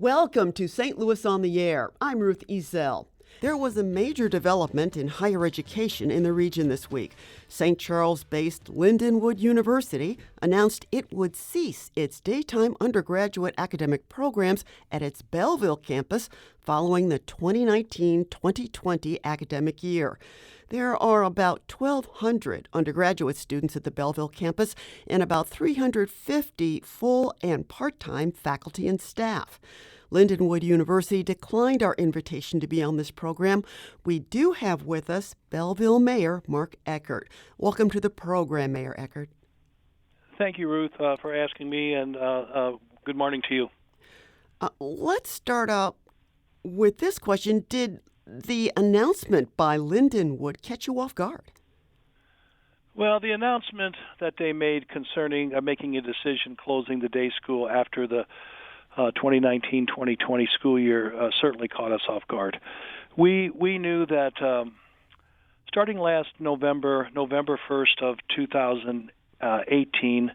Welcome to St. Louis on the Air. I'm Ruth Ezel. There was a major development in higher education in the region this week. St. Charles-based Lindenwood University announced it would cease its daytime undergraduate academic programs at its Belleville campus following the 2019-2020 academic year. There are about 1,200 undergraduate students at the Belleville campus and about 350 full and part-time faculty and staff. Lindenwood University declined our invitation to be on this program. We do have with us Belleville Mayor Mark Eckert. Welcome to the program, Mayor Eckert. Thank you, Ruth, for asking me, and good morning to you. Let's start out with this question. Did the announcement by Lindenwood catch you off guard? Well, the announcement that they made concerning making a decision closing the day school after the 2019-2020 school year certainly caught us off guard. We knew that starting last November 1st of 2018,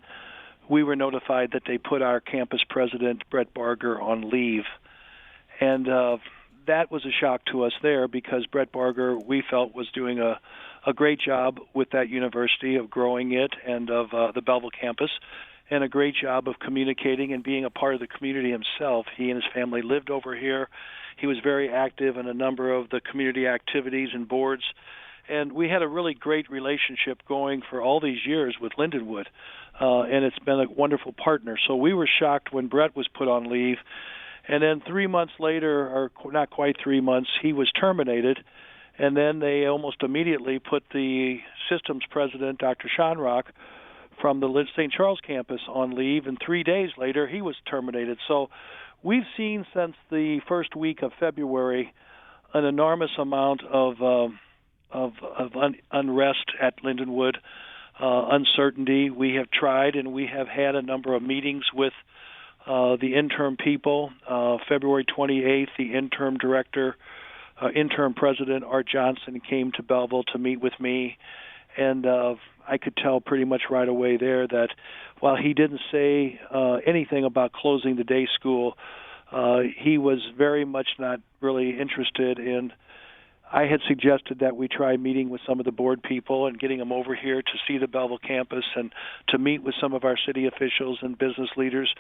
we were notified that they put our campus president, Brett Barger, on leave. And that was a shock to us there because Brett Barger, we felt, was doing a great job with that university of growing it and of the Bellevill campus, and a great job of communicating and being a part of the community himself. He and his family lived over here. He was very active in a number of the community activities and boards. And we had a really great relationship going for all these years with Lindenwood, and it's been a wonderful partner. So we were shocked when Brett was put on leave. And then 3 months later, or not quite 3 months, he was terminated. And then they almost immediately put the systems president, Dr. Shonrock, from the St. Charles campus on leave, and 3 days later he was terminated. So we've seen since the first week of February an enormous amount of unrest at Lindenwood, uncertainty. We have tried and we have had a number of meetings with the interim people. February 28th, the interim president, Art Johnson, came to Bellevill to meet with me. And I could tell pretty much right away there that while he didn't say anything about closing the day school, he was very much not really interested in. I had suggested that we try meeting with some of the board people and getting them over here to see the Bellevill campus and to meet with some of our city officials and business leaders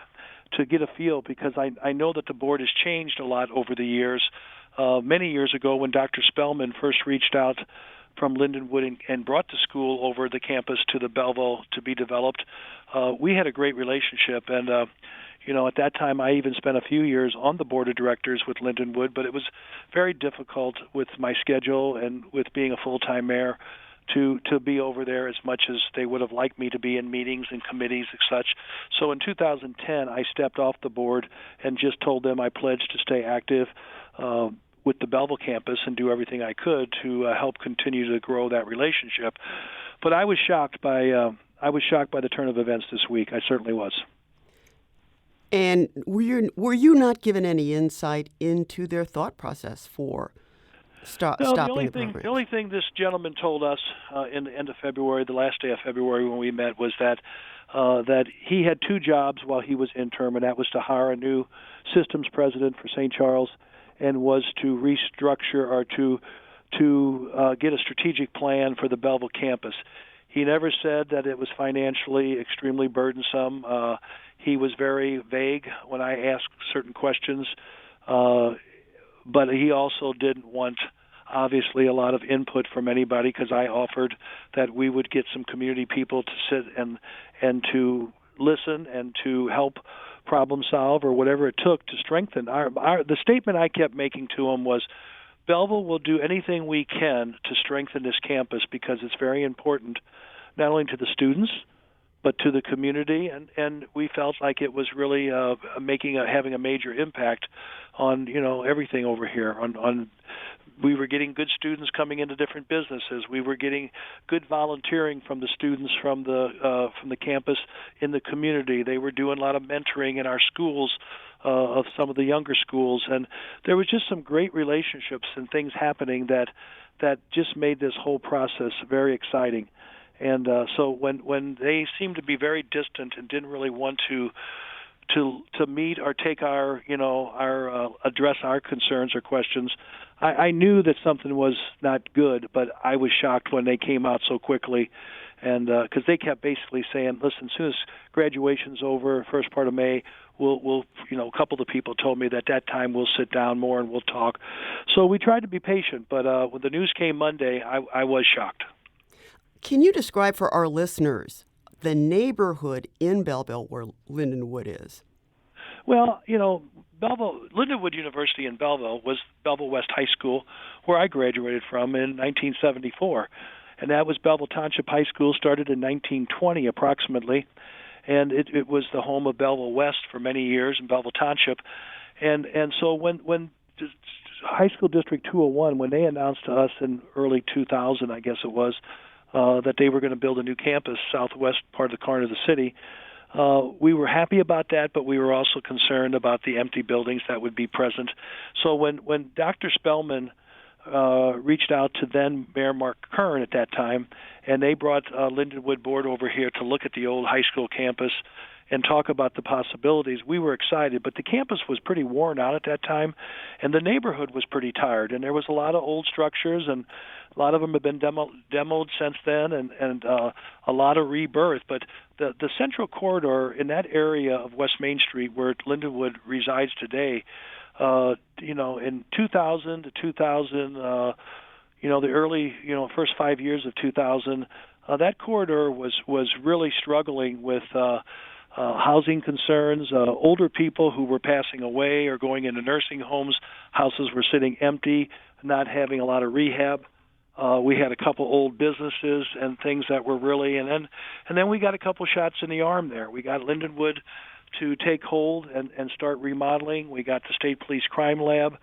to get a feel, because I know that the board has changed a lot over the years. Many years ago, when Dr. Spellman first reached out from Lindenwood and brought the school over the campus to the Bellevill to be developed, we had a great relationship. And, at that time, I even spent a few years on the board of directors with Lindenwood, but it was very difficult with my schedule and with being a full-time mayor to be over there as much as they would have liked me to be in meetings and committees and such. So in 2010, I stepped off the board and just told them I pledged to stay active with the Bellevill campus and do everything I could to help continue to grow that relationship. But I was shocked by the turn of events this week. I certainly was. And were you not given any insight into their thought process for stopping the program? The only thing this gentleman told us in the end of February, the last day of February when we met, was that he had two jobs while he was interim, and that was to hire a new systems president for St. Charles, and was to restructure or to get a strategic plan for the Bellevill campus. He never said that it was financially extremely burdensome. He was very vague when I asked certain questions, but he also didn't want, obviously, a lot of input from anybody, because I offered that we would get some community people to sit and to listen and to help problem solve or whatever it took to strengthen the statement I kept making to him was, Bellevill will do anything we can to strengthen this campus because it's very important not only to the students but to the community, and we felt like it was really having a major impact on everything over here. On we were getting good students coming into different businesses. We were getting good volunteering from the students from the campus in the community. They were doing a lot of mentoring in our schools, of some of the younger schools, and there was just some great relationships and things happening that just made this whole process very exciting. And so when they seemed to be very distant and didn't really want to to meet or take our address our concerns or questions. I knew that something was not good, but I was shocked when they came out so quickly, and because they kept basically saying, "Listen, as soon as graduation's over, first part of May, we'll a couple of the people told me that time we'll sit down more and we'll talk." So we tried to be patient, but when the news came Monday, I was shocked. Can you describe for our listeners the neighborhood in Belleville where Lindenwood is? Well, Lindenwood University in Belleville was Belleville West High School, where I graduated from in 1974. And that was Belleville Township High School, started in 1920 approximately. And it was the home of Belleville West for many years in Belleville Township. And so when High School District 201, when they announced to us in early 2000, I guess it was, that they were going to build a new campus southwest part of the corner of the city, we were happy about that, but we were also concerned about the empty buildings that would be present. So when Dr. Spellman reached out to then Mayor Mark Eckert at that time, and they brought Lindenwood Board over here to look at the old high school campus and talk about the possibilities, we were excited. But the campus was pretty worn out at that time, and the neighborhood was pretty tired, and there was a lot of old structures, and a lot of them have been demoed since then, and a lot of rebirth. But the central corridor in that area of West Main Street where Lindenwood resides today, in 2000 to 2000, the early, first 5 years of 2000, that corridor was really struggling with housing concerns, older people who were passing away or going into nursing homes. Houses were sitting empty, not having a lot of rehab. We had a couple old businesses and things that were really, and then we got a couple shots in the arm there. We got Lindenwood to take hold and start remodeling. We got the State Police Crime Lab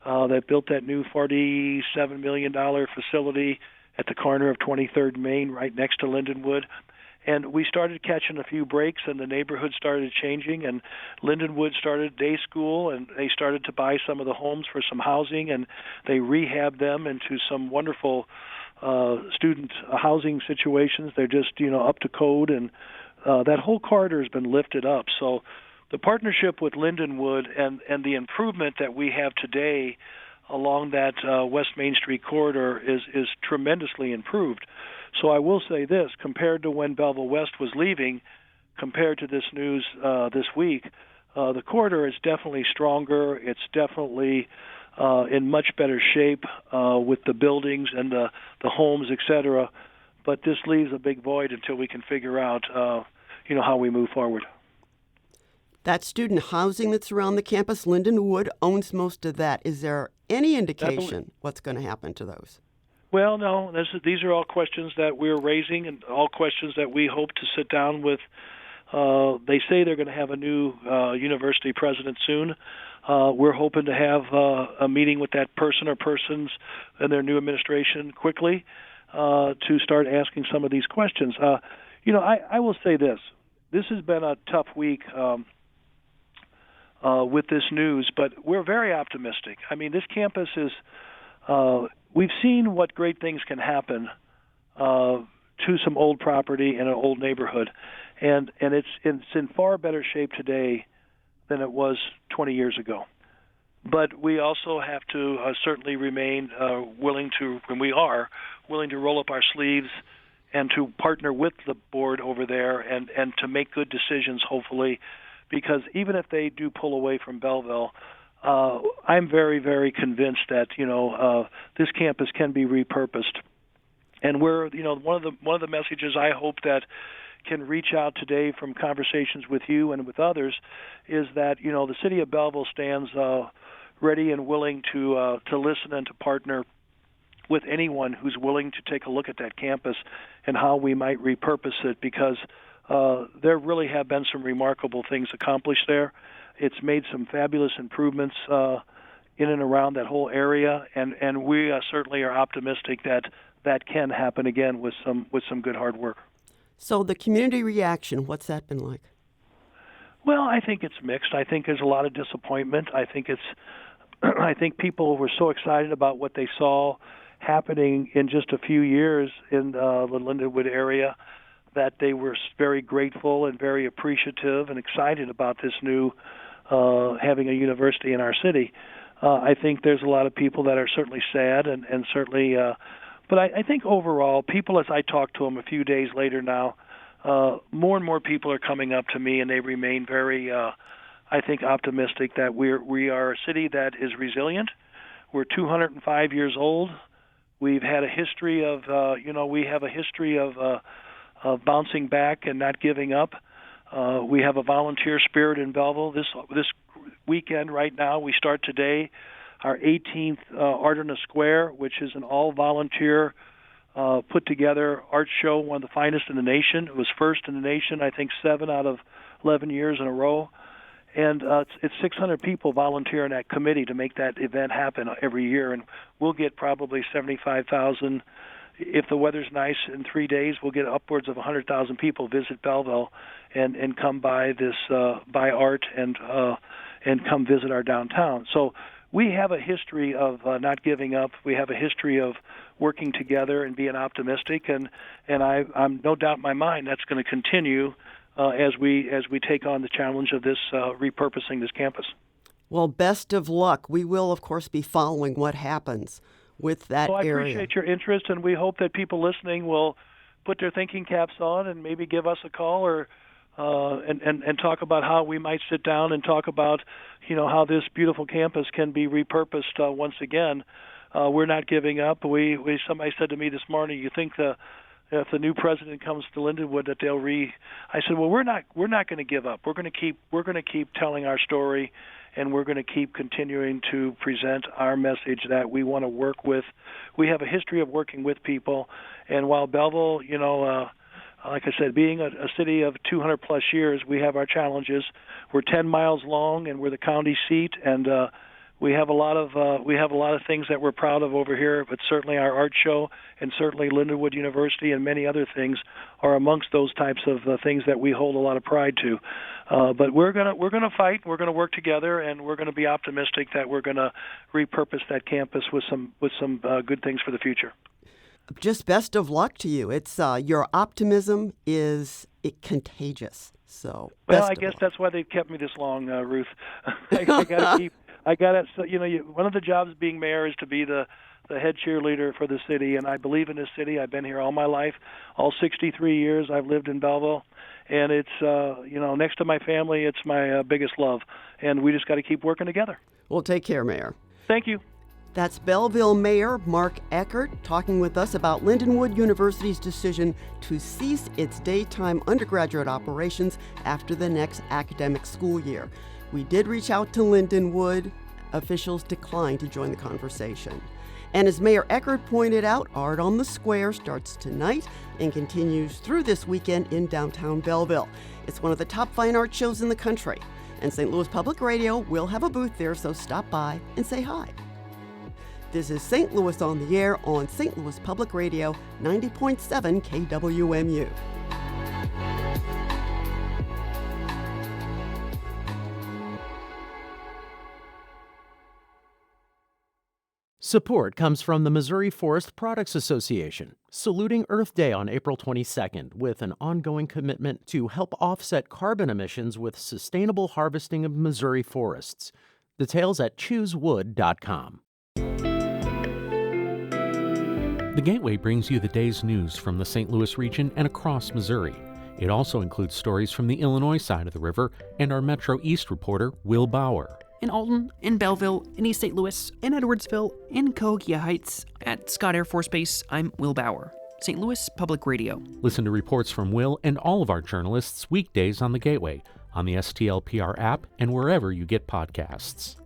that built that new $47 million facility at the corner of 23rd Main, right next to Lindenwood. And we started catching a few breaks, and the neighborhood started changing, and Lindenwood started day school, and they started to buy some of the homes for some housing, and they rehabbed them into some wonderful student housing situations. They're just, up to code, and that whole corridor has been lifted up. So the partnership with Lindenwood and the improvement that we have today along that West Main Street corridor is tremendously improved. So I will say this, compared to when Bellevill West was leaving, compared to this news this week, the corridor is definitely stronger. It's definitely in much better shape with the buildings and the homes, et cetera. But this leaves a big void until we can figure out, how we move forward. That student housing that's around the campus, Lindenwood owns most of that. Is there any indication what's going to happen to those? Well, no. These are all questions that we're raising and all questions that we hope to sit down with. They say they're going to have a new university president soon. We're hoping to have a meeting with that person or persons and their new administration quickly to start asking some of these questions. I will say this. This has been a tough week with this news, but we're very optimistic. I mean, this campus is we've seen what great things can happen to some old property in an old neighborhood, and it's in far better shape today than it was 20 years ago. But we also have to certainly remain willing to, and we are willing to roll up our sleeves and to partner with the board over there and to make good decisions, hopefully, because even if they do pull away from Belleville, I'm very, very convinced that this campus can be repurposed, and we're one of the messages I hope that can reach out today from conversations with you and with others is that the city of Belleville stands ready and willing to listen and to partner with anyone who's willing to take a look at that campus and how we might repurpose it, because there really have been some remarkable things accomplished there. It's made some fabulous improvements in and around that whole area, and we certainly are optimistic that can happen again with some good hard work. So the community reaction, what's that been like? Well, I think it's mixed. I think there's a lot of disappointment. I think people were so excited about what they saw happening in just a few years in the Lindenwood area that they were very grateful and very appreciative and excited about this new having a university in our city. I think there's a lot of people that are certainly sad and certainly, but I think overall, people, as I talk to them a few days later now, more and more people are coming up to me, and they remain very, I think, optimistic that we are a city that is resilient. We're 205 years old. We've had a history of, we have a history of bouncing back and not giving up. We have a volunteer spirit in Belleville. This weekend right now, we start today our 18th Art in a Square, which is an all-volunteer put-together art show, one of the finest in the nation. It was first in the nation, I think 7 out of 11 years in a row. And it's 600 people volunteer in that committee to make that event happen every year. And we'll get probably 75,000. If the weather's nice in 3 days, we'll get upwards of 100,000 people visit Belleville and come by this buy art and come visit our downtown. So we have a history of not giving up. We have a history of working together and being optimistic, and I'm no doubt in my mind that's going to continue as we take on the challenge of this repurposing this campus. Well, best of luck. We will, of course, be following what happens with that area. Well, I appreciate your interest, and we hope that people listening will put their thinking caps on and maybe give us a call or and talk about how we might sit down and talk about, how this beautiful campus can be repurposed once again. We're not giving up. Somebody said to me this morning, "You think if the new president comes to Lindenwood that they'll I said, well, we're not going to give up. We're going to keep telling our story, and we're going to keep continuing to present our message that we want to work with. We have a history of working with people, and while Bellevill, like I said, being a city of 200 plus years, we have our challenges. We're 10 miles long, and we're the county seat, and we have a lot of things that we're proud of over here. But certainly our art show, and certainly Lindenwood University, and many other things are amongst those types of things that we hold a lot of pride to. But we're gonna fight. We're gonna work together, and we're gonna be optimistic that we're gonna repurpose that campus with some good things for the future. Just best of luck to you. It's your optimism is contagious. So well, I guess that's why they've kept me this long, Ruth. I got to. One of the jobs of being mayor is to be the head cheerleader for the city, and I believe in this city. I've been here all my life, all 63 years I've lived in Belleville, and it's next to my family, it's my biggest love, and we just got to keep working together. Well, take care, Mayor. Thank you. That's Belleville Mayor Mark Eckert talking with us about Lindenwood University's decision to cease its daytime undergraduate operations after the next academic school year. We did reach out to Lindenwood. Officials declined to join the conversation. And as Mayor Eckert pointed out, Art on the Square starts tonight and continues through this weekend in downtown Belleville. It's one of the top fine art shows in the country. And St. Louis Public Radio will have a booth there, so stop by and say hi. This is St. Louis on the Air on St. Louis Public Radio, 90.7 KWMU. Support comes from the Missouri Forest Products Association, saluting Earth Day on April 22nd with an ongoing commitment to help offset carbon emissions with sustainable harvesting of Missouri forests. Details at choosewood.com. The Gateway brings you the day's news from the St. Louis region and across Missouri. It also includes stories from the Illinois side of the river and our Metro East reporter, Will Bauer. In Alton, in Belleville, in East St. Louis, in Edwardsville, in Cahokia Heights, at Scott Air Force Base, I'm Will Bauer. St. Louis Public Radio. Listen to reports from Will and all of our journalists weekdays on the Gateway, on the STLPR app, and wherever you get podcasts.